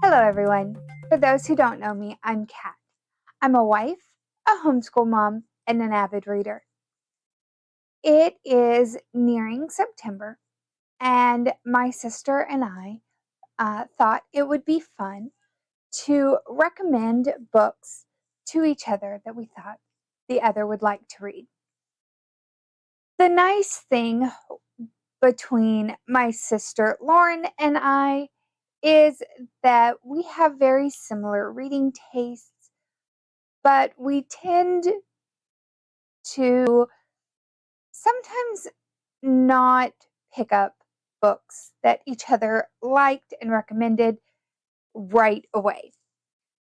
Hello, everyone. For those who don't know me, I'm Kat. I'm a wife, a homeschool mom, and an avid reader. It is nearing September, and my sister and I thought it would be fun to recommend books to each other that we thought the other would like to read. The nice thing between my sister Lauren and I is that we have very similar reading tastes, but we tend to sometimes not pick up books that each other liked and recommended right away.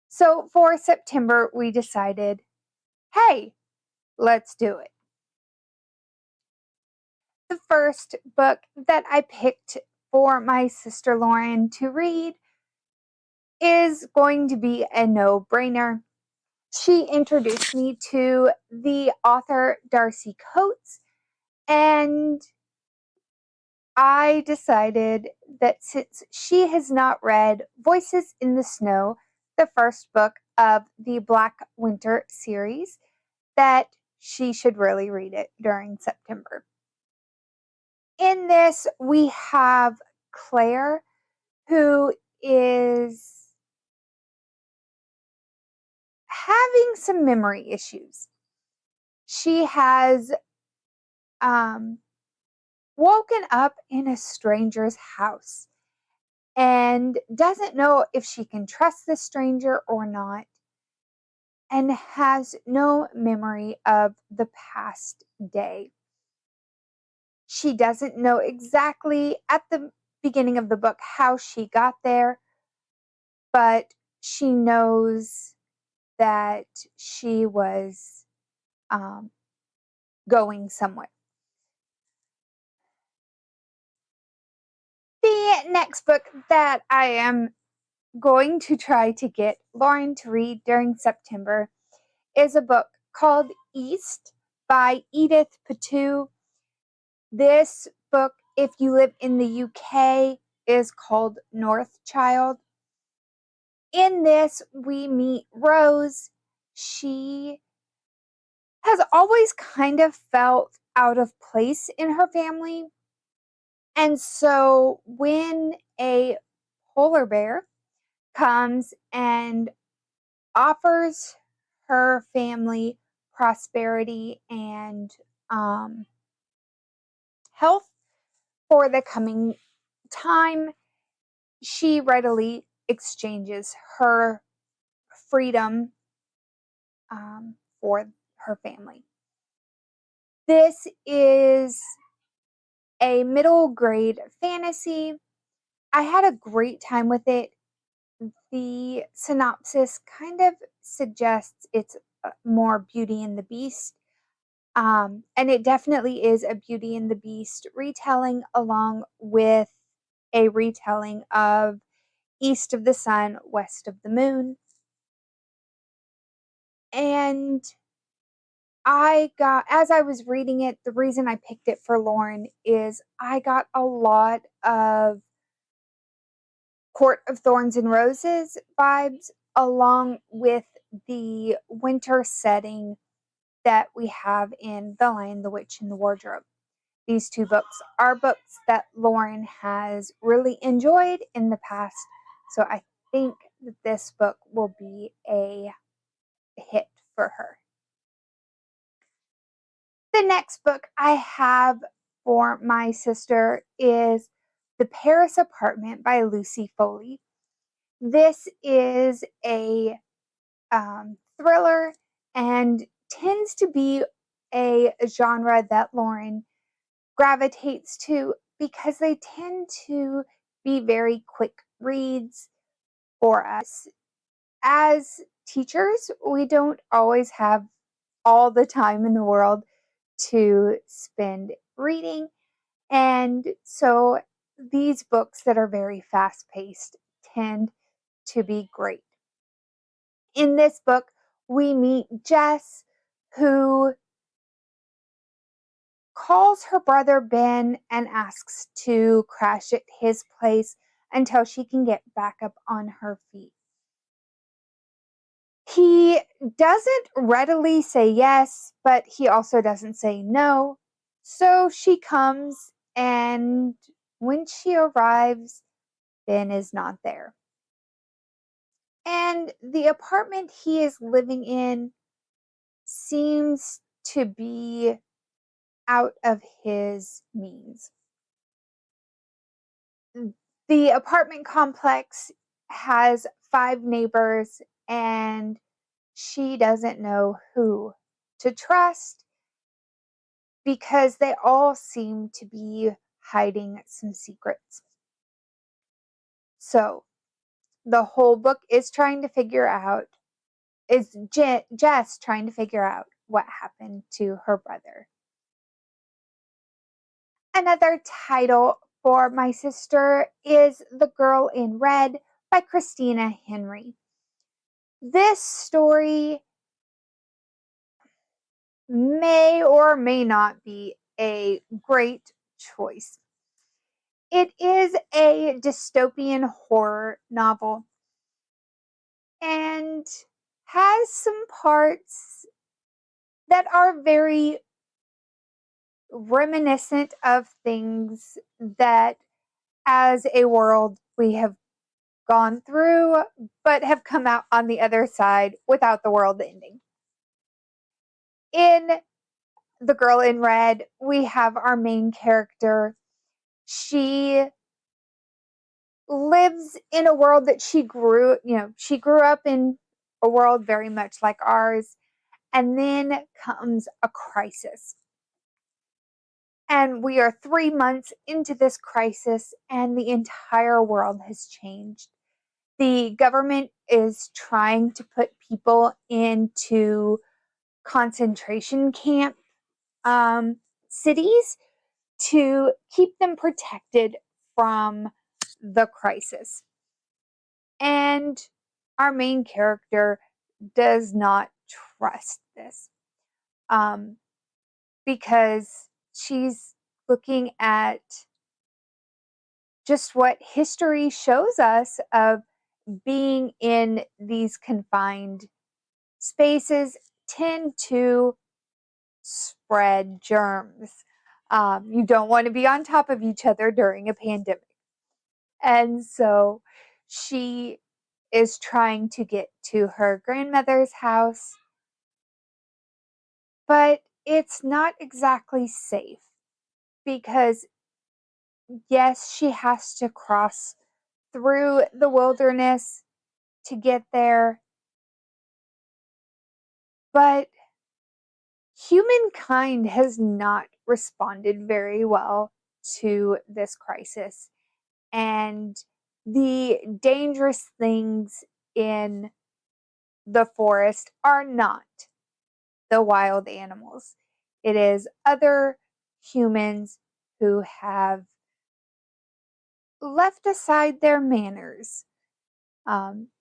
So for September, we decided, hey, let's do it. The first book that I picked for my sister Lauren to read is going to be a no-brainer. She introduced me to the author Darcy Coates, and I decided that since she has not read Voices in the Snow, the first book of the Black Winter series, that she should really read it during September. In this, we have Claire, who is having some memory issues. She has woken up in a stranger's house and doesn't know if she can trust the stranger or not, and has no memory of the past day. She doesn't know exactly at the beginning of the book how she got there, but she knows that she was going somewhere. The next book that I am going to try to get Lauren to read during September is a book called East by Edith Patu. This book, if you live in the UK, is called North Child. In this, we meet Rose. She has always kind of felt out of place in her family. And so when a polar bear comes and offers her family prosperity and health for the coming time, she readily exchanges her freedom for her family. This is a middle grade fantasy. I had a great time with it. The synopsis kind of suggests it's more Beauty and the Beast. And it definitely is a Beauty and the Beast retelling, along with a retelling of East of the Sun, West of the Moon. And as I was reading it, the reason I picked it for Lauren is I got a lot of Court of Thorns and Roses vibes, along with the winter setting that we have in The Lion, the Witch, and the Wardrobe. These two books are books that Lauren has really enjoyed in the past, so I think that this book will be a hit for her. The next book I have for my sister is The Paris Apartment by Lucy Foley. This is a thriller and tends to be a genre that Lauren gravitates to because they tend to be very quick reads for us. As teachers, we don't always have all the time in the world to spend reading, and so these books that are very fast-paced tend to be great. In this book, we meet Jess, who calls her brother Ben and asks to crash at his place until she can get back up on her feet. He doesn't readily say yes, but he also doesn't say no. So she comes, and when she arrives, Ben is not there. And the apartment he is living in seems to be out of his means. The apartment complex has 5 neighbors, and she doesn't know who to trust because they all seem to be hiding some secrets. So the whole book is trying to figure out, is Jess trying to figure out what happened to her brother. Another title for my sister is The Girl in Red by Christina Henry. This story may or may not be a great choice. It is a dystopian horror novel and has some parts that are very reminiscent of things that as a world we have gone through, but have come out on the other side without the world ending. In The Girl in Red, we have our main character. She lives in a world that she grew up in, a world very much like ours, and then comes a crisis. And we are 3 months into this crisis, and the entire world has changed. The government is trying to put people into concentration camp cities to keep them protected from the crisis. And our main character does not trust this because she's looking at just what history shows us of being in these confined spaces tend to spread germs. You don't want to be on top of each other during a pandemic. And so she is trying to get to her grandmother's house, but it's not exactly safe because, yes, she has to cross through the wilderness to get there, but humankind has not responded very well to this crisis. And the dangerous things in the forest are not the wild animals. It is other humans who have left aside their manners.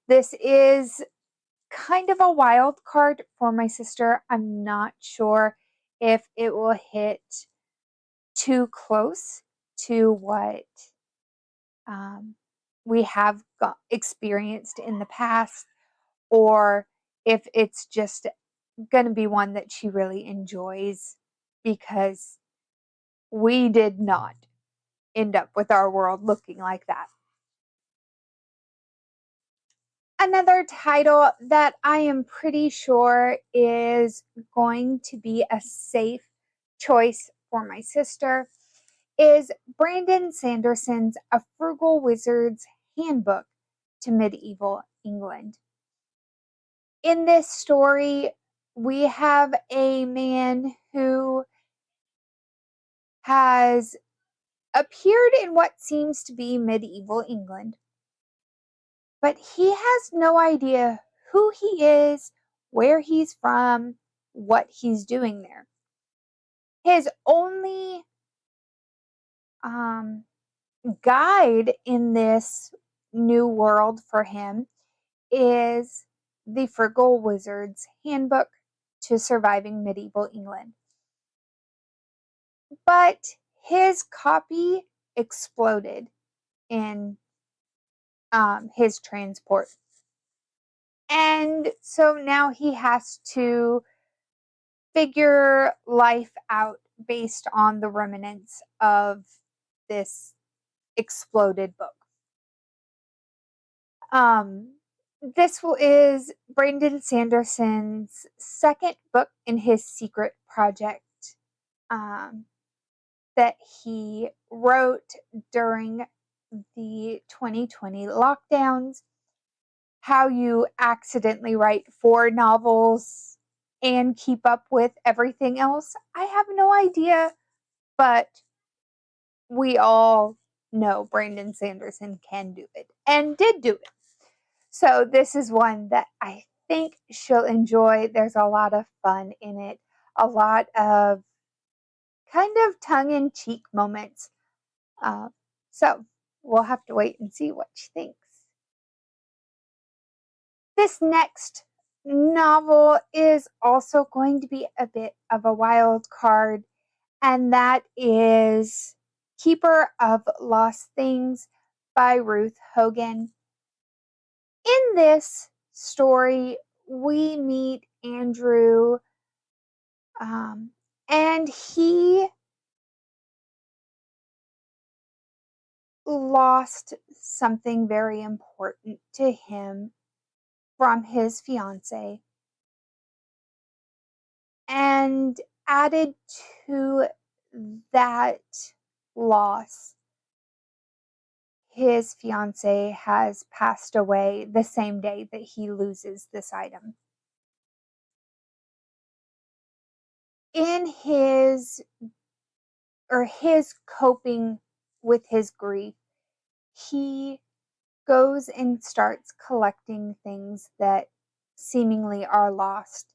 This is kind of a wild card for my sister. I'm not sure if it will hit too close to what we have experienced in the past, or if it's just going to be one that she really enjoys, because we did not end up with our world looking like that. Another title that I am pretty sure is going to be a safe choice for my sister is Brandon Sanderson's A Frugal Wizard's Handbook to Medieval England. In this story, we have a man who has appeared in what seems to be medieval England, but he has no idea who he is, where he's from, what he's doing there. His only guide in this new world for him is the Frugal Wizard's Handbook to Surviving Medieval England. But his copy exploded in his transport. And so now he has to figure life out based on the remnants of this exploded book. This is Brandon Sanderson's second book in his secret project that he wrote during the 2020 lockdowns. How you accidentally write 4 novels and keep up with everything else, I have no idea, but we all know Brandon Sanderson can do it and did do it. So this is one that I think she'll enjoy. There's a lot of fun in it, a lot of kind of tongue-in-cheek moments. So we'll have to wait and see what she thinks. This next novel is also going to be a bit of a wild card, and that is Keeper of Lost Things by Ruth Hogan. In this story, we meet Andrew, and he lost something very important to him from his fiance. And added to that loss, his fiance has passed away the same day that he loses this item. In his coping with his grief, he goes and starts collecting things that seemingly are lost,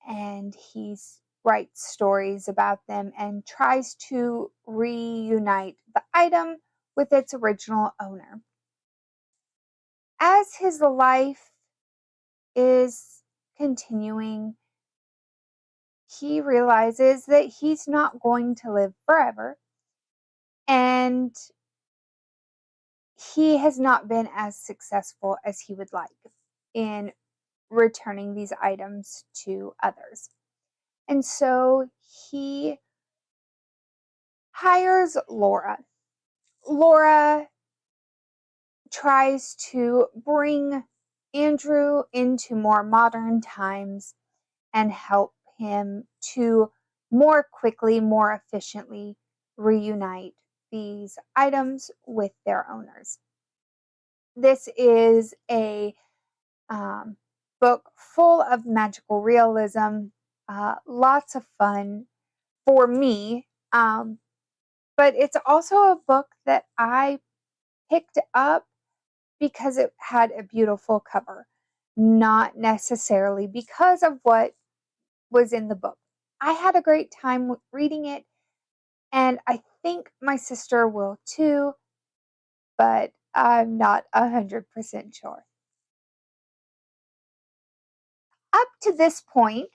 and he writes stories about them and tries to reunite the item with its original owner. As his life is continuing, he realizes that he's not going to live forever, and he has not been as successful as he would like in returning these items to others. And so he hires Laura. Laura tries to bring Andrew into more modern times and help him to more quickly, more efficiently reunite these items with their owners. This is a book full of magical realism, lots of fun for me, but it's also a book that I picked up because it had a beautiful cover, not necessarily because of what was in the book. I had a great time reading it, and I think my sister will too, but I'm not 100% sure. Up to this point,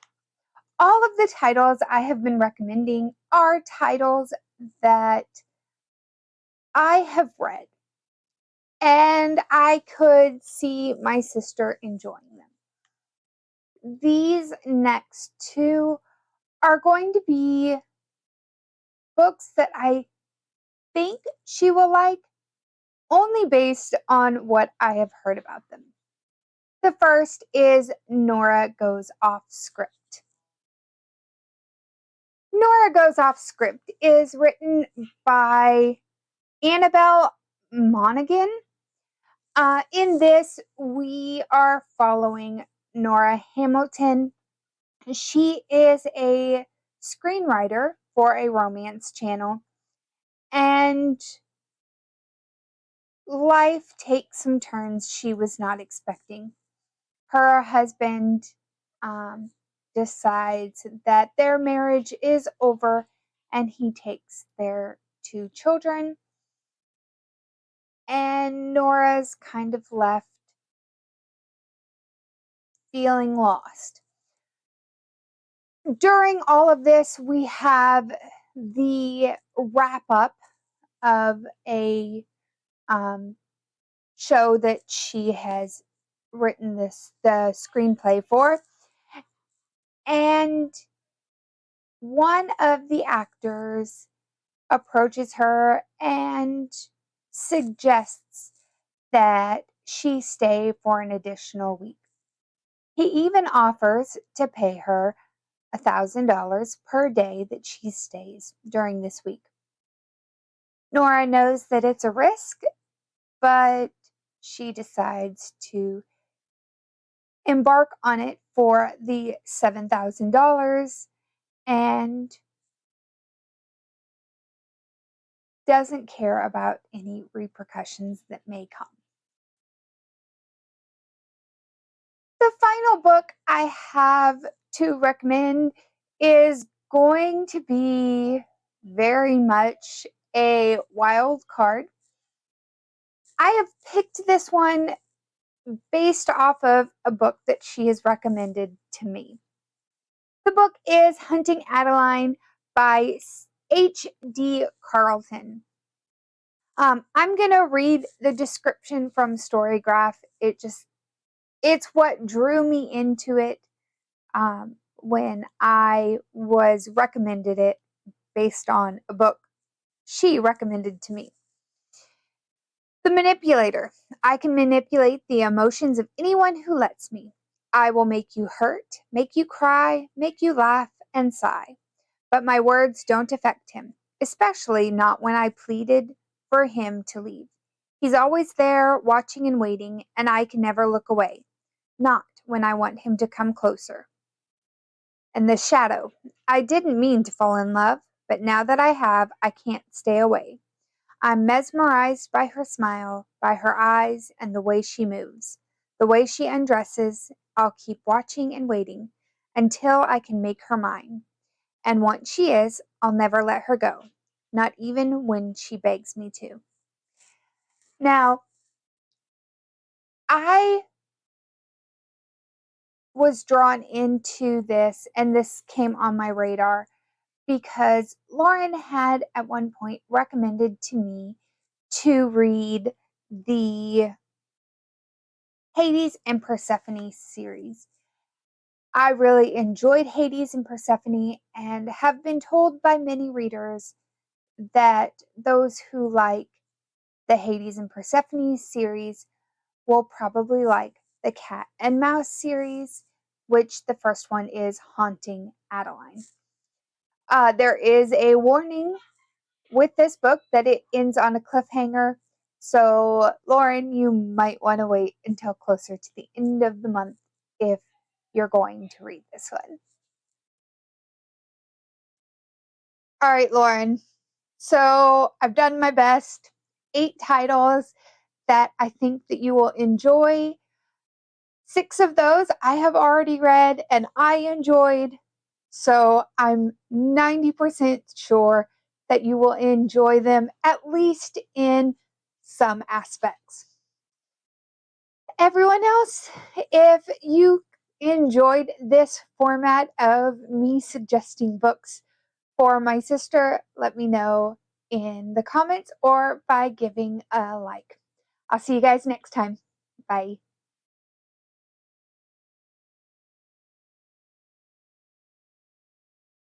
all of the titles I have been recommending are titles that I have read, and I could see my sister enjoying them. These next two are going to be books that I think she will like, only based on what I have heard about them. The first is Nora Goes Off Script. Nora Goes Off Script is written by Annabelle Monaghan. In this, we are following Nora Hamilton. She is a screenwriter for a romance channel, and life takes some turns she was not expecting. Her husband decides that their marriage is over, and he takes their 2 children, and Nora's kind of left feeling lost. During all of this, we have the wrap up of a show that she has written the screenplay for. And one of the actors approaches her and suggests that she stay for an additional week. He even offers to pay her $1,000 per day that she stays during this week. Nora knows that it's a risk, but she decides to embark on it for the $7,000 and doesn't care about any repercussions that may come. The final book I have to recommend is going to be very much a wild card. I have picked this one based off of a book that she has recommended to me. The book is Hunting Adeline by H.D. Carlton. I'm going to read the description from Storygraph. It's what drew me into it when I was recommended it based on a book she recommended to me. The manipulator. I can manipulate the emotions of anyone who lets me. I will make you hurt, make you cry, make you laugh and sigh. But my words don't affect him, especially not when I pleaded for him to leave. He's always there, watching and waiting, and I can never look away. Not when I want him to come closer. And the shadow. I didn't mean to fall in love, but now that I have, I can't stay away. I'm mesmerized by her smile, by her eyes, and the way she moves. The way she undresses, I'll keep watching and waiting until I can make her mine. And once she is, I'll never let her go, not even when she begs me to. Now, I was drawn into this, and this came on my radar because Lauren had at one point recommended to me to read the Hades and Persephone series. I really enjoyed Hades and Persephone and have been told by many readers that those who like the Hades and Persephone series will probably like the Cat and Mouse series, which the first one is Haunting Adeline. There is a warning with this book that it ends on a cliffhanger. So, Lauren, you might want to wait until closer to the end of the month if you're going to read this one. All right, Lauren. So, I've done my best. 8 titles that I think that you will enjoy. 6 of those I have already read and I enjoyed. So, I'm 90% sure that you will enjoy them, at least in some aspects. Everyone else, if you enjoyed this format of me suggesting books for my sister, let me know in the comments or by giving a like. I'll see you guys next time. Bye.